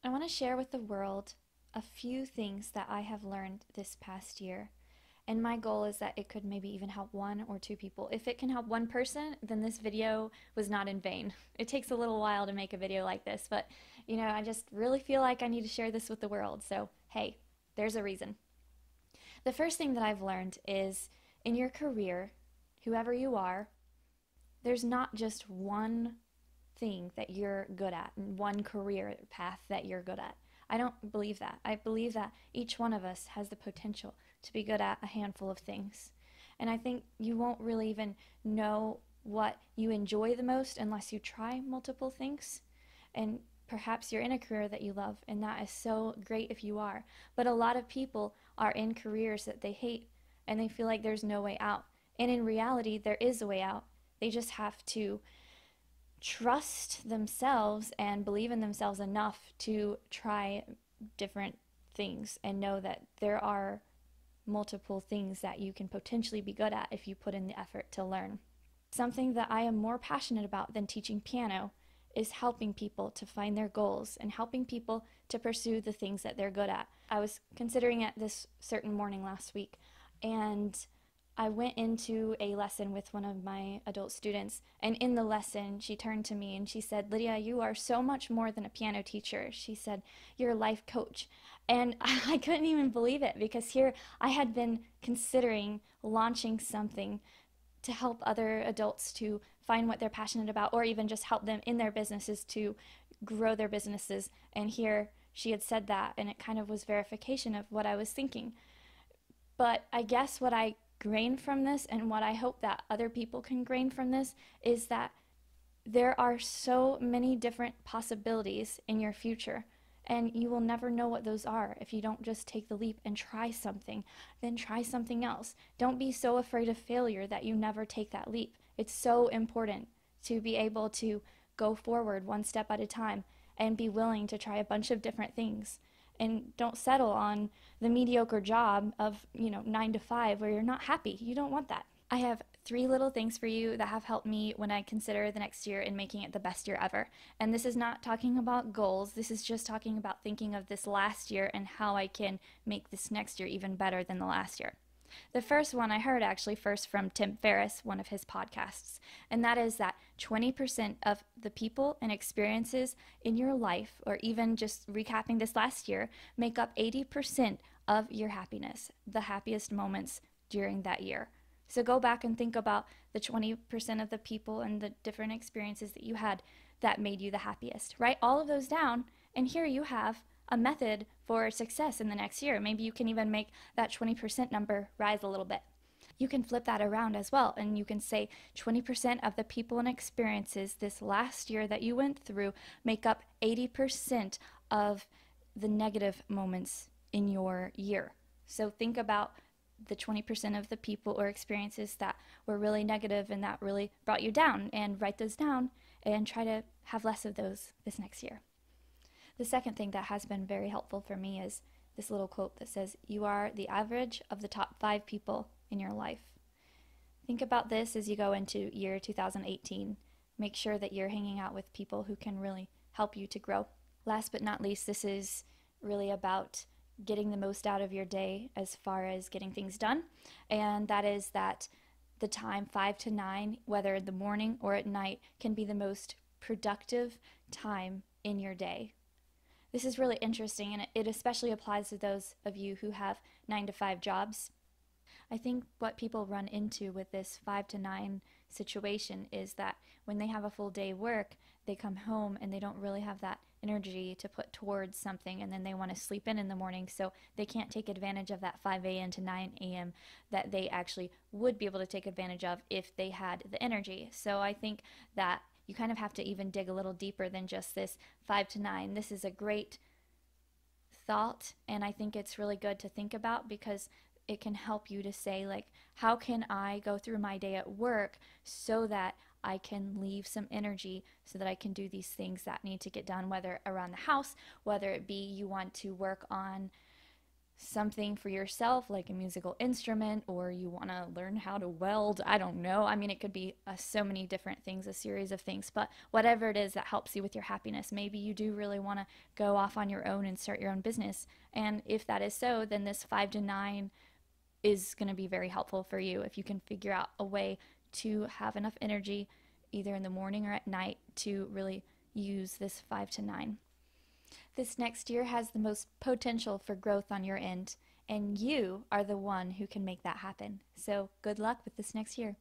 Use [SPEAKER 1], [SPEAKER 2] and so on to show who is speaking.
[SPEAKER 1] I want to share with the world a few things that I have learned this past year. And my goal is that it could maybe even help one or two people. If it can help one person, then this video was not in vain. It takes a little while to make a video like this, but I just really feel like I need to share this with the world. So, hey, there's a reason. The first thing that I've learned is in your career, whoever you are, there's not just one thing that you're good at, one career path that you're good at. I don't believe that. I believe that each one of us has the potential to be good at a handful of things. And I think you won't really even know what you enjoy the most unless you try multiple things. And perhaps you're in a career that you love, and that is so great if you are. But a lot of people are in careers that they hate, and they feel like there's no way out. And in reality, there is a way out. They just have to trust themselves and believe in themselves enough to try different things and know that there are multiple things that you can potentially be good at if you put in the effort to learn. Something that I am more passionate about than teaching piano is helping people to find their goals and helping people to pursue the things that they're good at. I was considering it this certain morning last week, and I went into a lesson with one of my adult students, and in the lesson, she turned to me and she said, "Lydia, you are so much more than a piano teacher." She said, "You're a life coach." And I couldn't even believe it, because here I had been considering launching something to help other adults to find what they're passionate about, or even just help them in their businesses to grow their businesses. And here she had said that, and it kind of was verification of what I was thinking. But I guess what I gain from this, and what I hope that other people can gain from this, is that there are so many different possibilities in your future, and you will never know what those are if you don't just take the leap and try something, then try something else. Don't be so afraid of failure that you never take that leap. It's so important to be able to go forward one step at a time and be willing to try a bunch of different things. And don't settle on the mediocre job of 9 to 5 where you're not happy. You don't want that. I have 3 little things for you that have helped me when I consider the next year and making it the best year ever. And this is not talking about goals. This is just talking about thinking of this last year and how I can make this next year even better than the last year. The first one I heard actually first from Tim Ferriss, one of his podcasts, and that is that 20% of the people and experiences in your life, or even just recapping this last year, make up 80% of your happiness, the happiest moments during that year. So go back and think about the 20% of the people and the different experiences that you had that made you the happiest. Write all of those down, and here you have a method for success in the next year. Maybe you can even make that 20% number rise a little bit. You can flip that around as well, and you can say 20% of the people and experiences this last year that you went through make up 80% of the negative moments in your year. So think about the 20% of the people or experiences that were really negative and that really brought you down, and write those down and try to have less of those this next year. The second thing that has been very helpful for me is this little quote that says, "You are the average of the top 5 people in your life." Think about this as you go into year 2018. Make sure that you're hanging out with people who can really help you to grow. Last but not least, this is really about getting the most out of your day as far as getting things done. And that is that the time 5 to 9, whether in the morning or at night, can be the most productive time in your day. This is really interesting, and it especially applies to those of you who have 9 to 5 jobs. I think what people run into with this 5 to 9 situation is that when they have a full day work, they come home and they don't really have that energy to put towards something, and then they want to sleep in the morning, so they can't take advantage of that 5 a.m. to 9 a.m. that they actually would be able to take advantage of if they had the energy. So I think that you kind of have to even dig a little deeper than just this 5 to 9. This is a great thought, and I think it's really good to think about, because it can help you to say, like, how can I go through my day at work so that I can leave some energy so that I can do these things that need to get done, whether around the house, whether it be you want to work on something for yourself, like a musical instrument, or you want to learn how to weld. I don't know. I mean, it could be so many different things, a series of things, but whatever it is that helps you with your happiness. Maybe you do really want to go off on your own and start your own business. And if that is so, then this 5 to 9 is going to be very helpful for you if you can figure out a way to have enough energy either in the morning or at night to really use this 5 to 9. This next year has the most potential for growth on your end, and you are the one who can make that happen. So good luck with this next year.